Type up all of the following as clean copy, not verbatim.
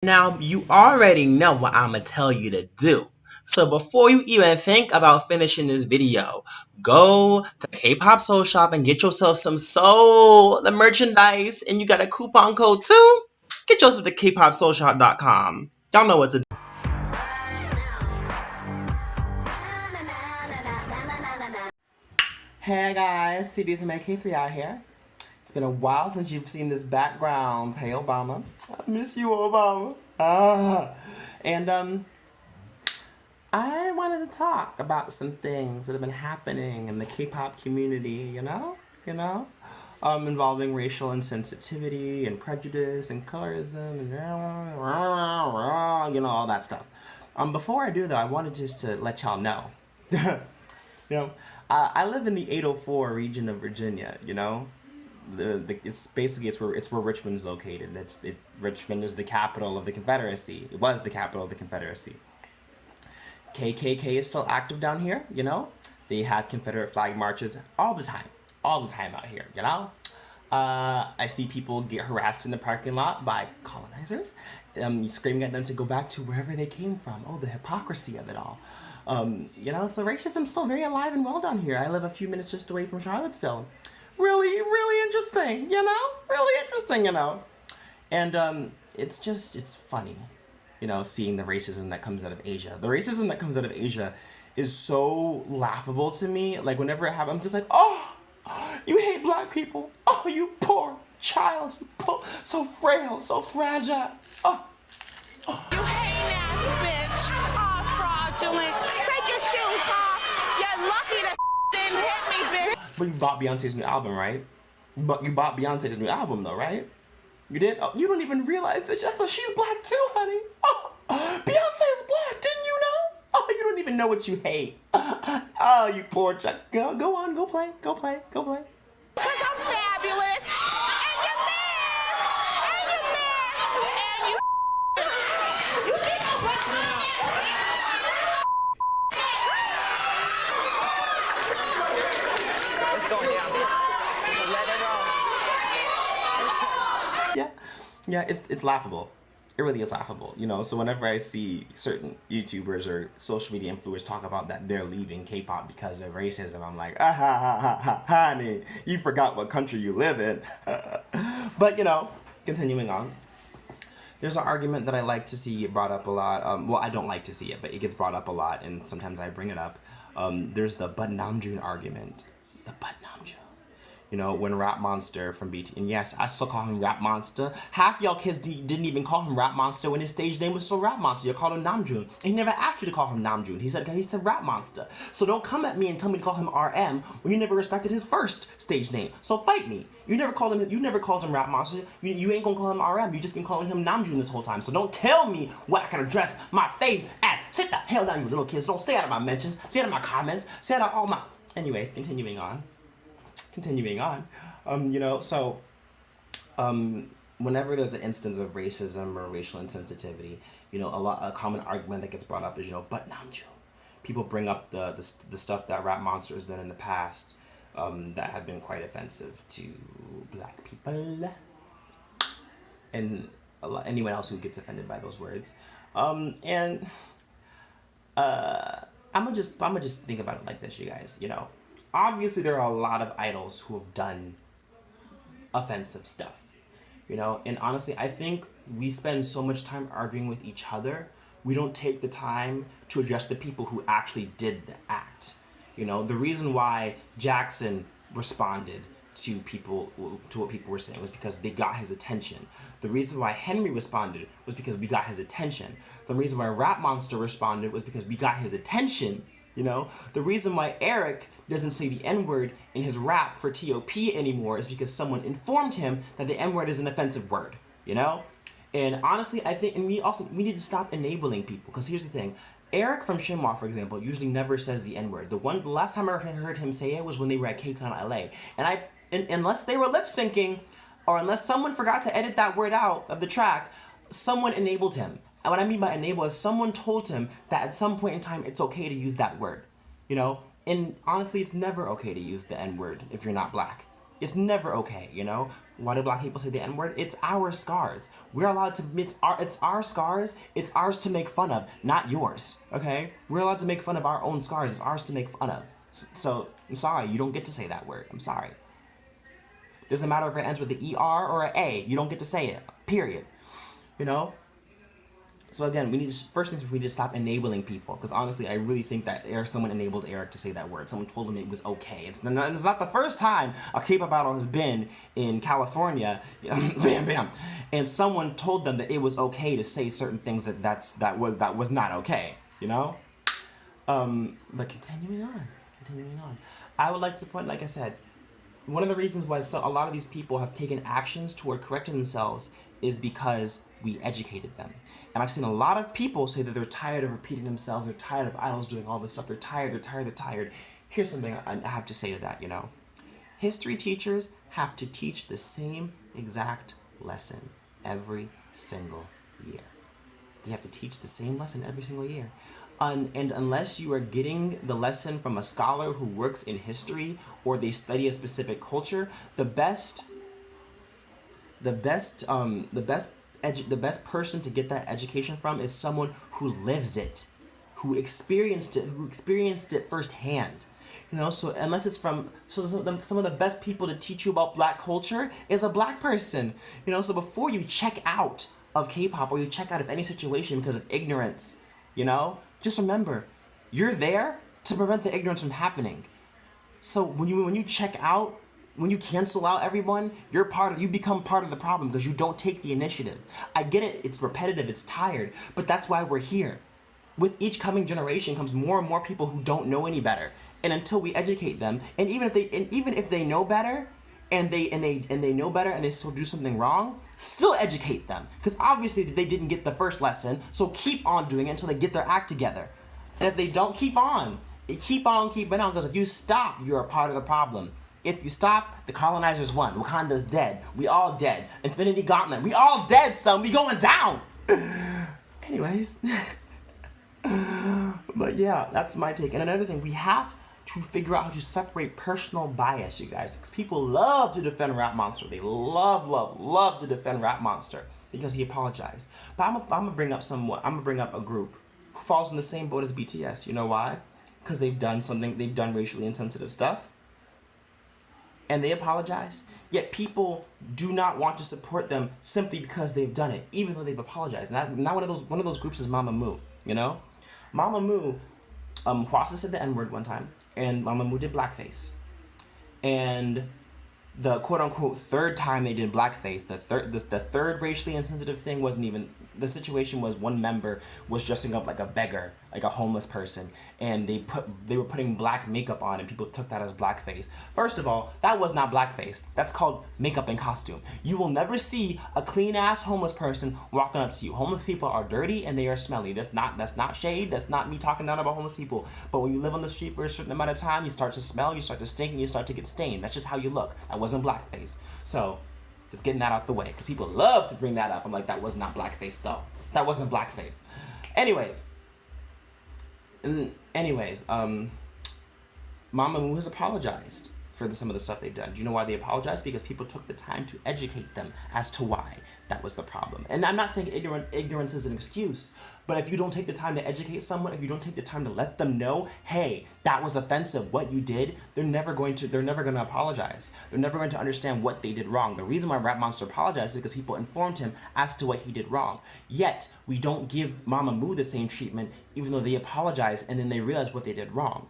Now, you already know what I'm gonna tell you to do. So before you even think about finishing this video, go to K-Pop Soul Shop and get yourself some Soul, the merchandise, and you got a coupon code too. Get yourself to kpopsoulshop.com. Y'all know what to do. Hey guys, C.H.D from AK3 out here. It's been a while since you've seen this background. Hey Obama. I miss you, Obama. And I wanted to talk about some things that have been happening in the K-pop community, involving racial insensitivity and prejudice and colorism and all that stuff. Before I do though, I wanted just to let y'all know, I live in the 804 region of Virginia. It's where Richmond is located. Richmond is the capital of the Confederacy. It was the capital of the Confederacy. KKK is still active down here. They have Confederate flag marches all the time out here. I see people get harassed in the parking lot by colonizers, screaming at them to go back to wherever they came from. Oh, the hypocrisy of it all. So racism's still very alive and well down here. I live a few minutes just away from Charlottesville. Really, really interesting, Really interesting, And it's funny, seeing the racism that comes out of Asia. The racism that comes out of Asia is so laughable to me. Like, whenever it happens, I'm just like, oh, you hate black people. Oh, you poor child. So frail, so fragile. Oh. You hate ass bitch. All fraudulent. Take your shoes off. You're lucky that didn't hit me, bitch. But you bought Beyonce's new album, right? But you bought Beyonce's new album, though, right? You did? Oh, you don't even realize that she's black too, honey. Oh, Beyonce's black, didn't you know? Oh, you don't even know what you hate. Oh, you poor child. Go on, go play. Cause I'm fabulous. And you're mad. And you think I'm It's going down. Let it roll. Yeah, it's laughable. It really is laughable, So whenever I see certain YouTubers or social media influencers talk about that they're leaving K-pop because of racism, I'm like, honey, you forgot what country you live in. But continuing on. There's an argument that I like to see brought up a lot. I don't like to see it, but it gets brought up a lot, and sometimes I bring it up. There's the But Namjoon argument. The But Namjoon. When Rap Monster from BT, and yes, I still call him Rap Monster. Half y'all kids didn't even call him Rap Monster when his stage name was still Rap Monster. You called him Namjoon. And he never asked you to call him Namjoon. He said Rap Monster. So don't come at me and tell me to call him RM when you never respected his first stage name. So fight me. You never called him Rap Monster. You ain't gonna call him RM. You just been calling him Namjoon this whole time. So don't tell me what I can address my faves as. Sit the hell down, you little kids. Don't stay out of my mentions. Stay out of my comments. Stay out of all my. Anyways, continuing on. Whenever there's an instance of racism or racial insensitivity, a common argument that gets brought up is, but Namjoon. People bring up the stuff that Rap Monster has done in the past that have been quite offensive to black people and anyone else who gets offended by those words. I'm gonna just think about it like this, you guys. Obviously there are a lot of idols who have done offensive stuff, and honestly, I think we spend so much time arguing with each other, we don't take the time to address the people who actually did the act. The reason why Jackson responded to what people were saying was because they got his attention. The reason why Henry responded was because we got his attention. The reason why Rap Monster responded was because we got his attention. The reason why Eric doesn't say the N-word in his rap for T.O.P. anymore is because someone informed him that the N-word is an offensive word, And honestly, I think, we need to stop enabling people, because here's the thing. Eric from Shinhwa, for example, usually never says the N-word. The last time I heard him say it was when they were at KCON LA. And unless they were lip syncing, or unless someone forgot to edit that word out of the track, someone enabled him. And what I mean by enable is someone told him that at some point in time it's okay to use that word, And honestly, it's never okay to use the N-word if you're not black. It's never okay, you know? Why do black people say the N-word? It's our scars. We're allowed to, it's our scars, it's ours to make fun of, not yours, okay? We're allowed to make fun of our own scars, it's ours to make fun of. So, I'm sorry, you don't get to say that word, I'm sorry. Doesn't matter if it ends with the ER or an A, you don't get to say it, period. You know? So again, first things we need to stop enabling people, because honestly, I really think that someone enabled Eric to say that word. Someone told him it was okay. It's not the first time a K-pop battle has been in California, bam, bam, and someone told them that it was okay to say certain things that was not okay. You know, but continuing on, I would like to point, like I said, one of the reasons why a lot of these people have taken actions toward correcting themselves is because we educated them. And I've seen a lot of people say that they're tired of repeating themselves, they're tired of idols doing all this stuff, they're tired. Here's something I have to say to that, you know. History teachers have to teach the same exact lesson every single year. They have to teach the same lesson every single year. And unless you are getting the lesson from a scholar who works in history or they study a specific culture, the best person to get that education from is someone who lives it, who experienced it firsthand. You know, so unless it's from some of the best people to teach you about black culture is a black person. You know, so before you check out of K-pop or you check out of any situation because of ignorance, you know, just remember, you're there to prevent the ignorance from happening. So when you check out, when you cancel out everyone, you become part of the problem because you don't take the initiative. I get it, it's repetitive, it's tired, but that's why we're here. With each coming generation comes more and more people who don't know any better. And until we educate them, and even if they know better, and they know better and they still do something wrong, still educate them. Because obviously they didn't get the first lesson, so keep on doing it until they get their act together. And if they don't, keep on, because if you stop, you're a part of the problem. If you stop, the colonizers won. Wakanda's dead. We all dead. Infinity Gauntlet. We all dead, son. We going down. Anyways. But yeah, that's my take. And another thing, we have to figure out how to separate personal bias, you guys. Because people love to defend Rap Monster. They love to defend Rap Monster because he apologized. But I'm gonna bring up a group who falls in the same boat as BTS. You know why? Because they've done racially insensitive stuff. And they apologize, yet people do not want to support them simply because they've done it, even though they've apologized. Now one of those groups is Mamamoo, you know? Mamamoo, Hwasa said the N-word one time, and Mamamoo did blackface. And the quote-unquote third time they did blackface, the third racially insensitive thing wasn't even, the situation was one member was dressing up like a beggar, like a homeless person, and they were putting black makeup on, and people took that as blackface. First of all, that was not blackface. That's called makeup and costume. You will never see a clean-ass homeless person walking up to you. Homeless people are dirty and they are smelly. That's not shade. That's not me talking down about homeless people. But when you live on the street for a certain amount of time, you start to smell, you start to stink, and you start to get stained. That's just how you look. That wasn't blackface. So, just getting that out the way, because people love to bring that up. I'm like, that was not blackface, though. That wasn't blackface. Anyways, Mamamoo has apologized for some of the stuff they've done. Do you know why they apologized? Because people took the time to educate them as to why that was the problem. And I'm not saying ignorance is an excuse, but if you don't take the time to educate someone, if you don't take the time to let them know, hey, that was offensive, what you did, they're never going to apologize. They're never going to understand what they did wrong. The reason why Rap Monster apologized is because people informed him as to what he did wrong. Yet, we don't give Mamamoo the same treatment, even though they apologize and then they realize what they did wrong.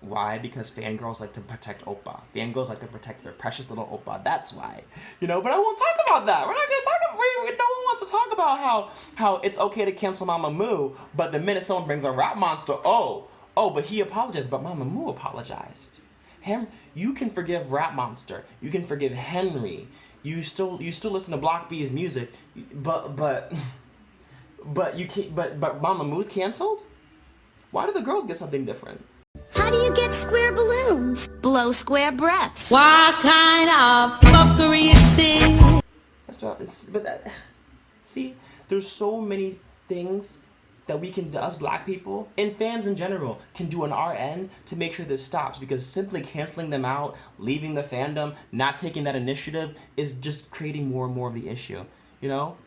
Why? Because fangirls like to protect Oppa. Fangirls like to protect their precious little Oppa. That's why. You know, but I won't talk about that. We're not going to talk about no one wants to talk about how it's okay to cancel Mamamoo, but the minute someone brings a Rap Monster, but he apologized, but Mamamoo apologized. You can forgive Rap Monster. You can forgive Henry. You still listen to Block B's music, but you can't, but Mamamoo's canceled? Why do the girls get something different? How do you get square balloons? Blow square breaths. What kind of fuckery is this? See, there's so many things that we can, us black people, and fans in general, can do on our end to make sure this stops, because simply canceling them out, leaving the fandom, not taking that initiative is just creating more and more of the issue, you know?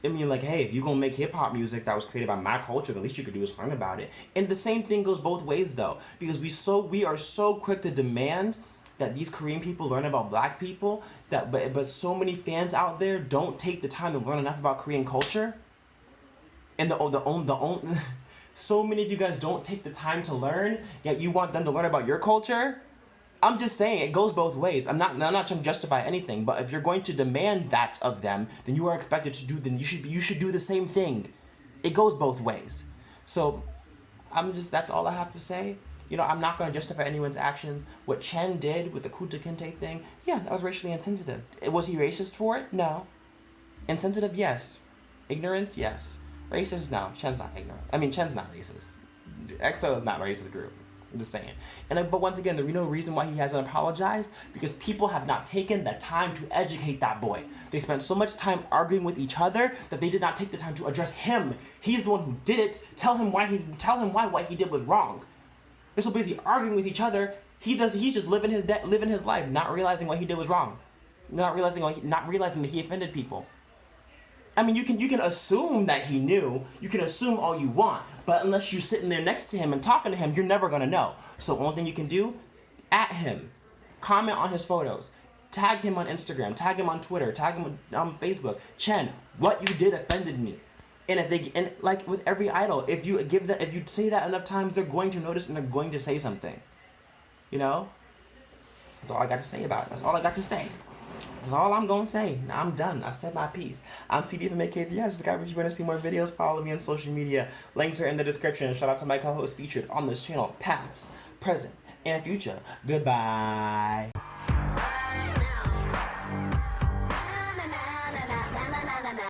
I mean, like, hey, if you're gonna make hip-hop music that was created by my culture, the least you could do is learn about it. And the same thing goes both ways, though, because we are so quick to demand that these Korean people learn about black people, but so many fans out there don't take the time to learn enough about Korean culture. And so many of you guys don't take the time to learn, yet you want them to learn about your culture. I'm just saying, it goes both ways. I'm not trying to justify anything, but if you're going to demand that of them, then you are expected to do. Then you should do the same thing. It goes both ways. So, that's all I have to say. You know, I'm not going to justify anyone's actions. What Chen did with the Kunta Kinte thing, yeah, that was racially insensitive. Was he racist for it? No. Insensitive, yes. Ignorance, yes. Racist, no. Chen's not ignorant. I mean, Chen's not racist. EXO is not a racist group. I'm just saying. But once again, the real reason why he hasn't apologized, because people have not taken the time to educate that boy. They spent so much time arguing with each other that they did not take the time to address him. He's the one who did it. Tell him why what he did was wrong. They're so busy arguing with each other. He's just living his life, not realizing what he did was wrong, not realizing that he offended people. I mean, you can assume that he knew. You can assume all you want, but unless you're sitting there next to him and talking to him, you're never gonna know. So the only thing you can do, at him, comment on his photos, tag him on Instagram, tag him on Twitter, tag him on Facebook. Chen, what you did offended me. And like with every idol, if you say that enough times, they're going to notice and they're going to say something. You know? That's all I got to say about it. That's all I got to say. That's all I'm gonna say. Now I'm done. I've said my piece. I'm C.H.D from AKTI. Subscribe if you want to see more videos. Follow me on social media. Links are in the description. Shout out to my co-hosts featured on this channel, past, present, and future. Goodbye.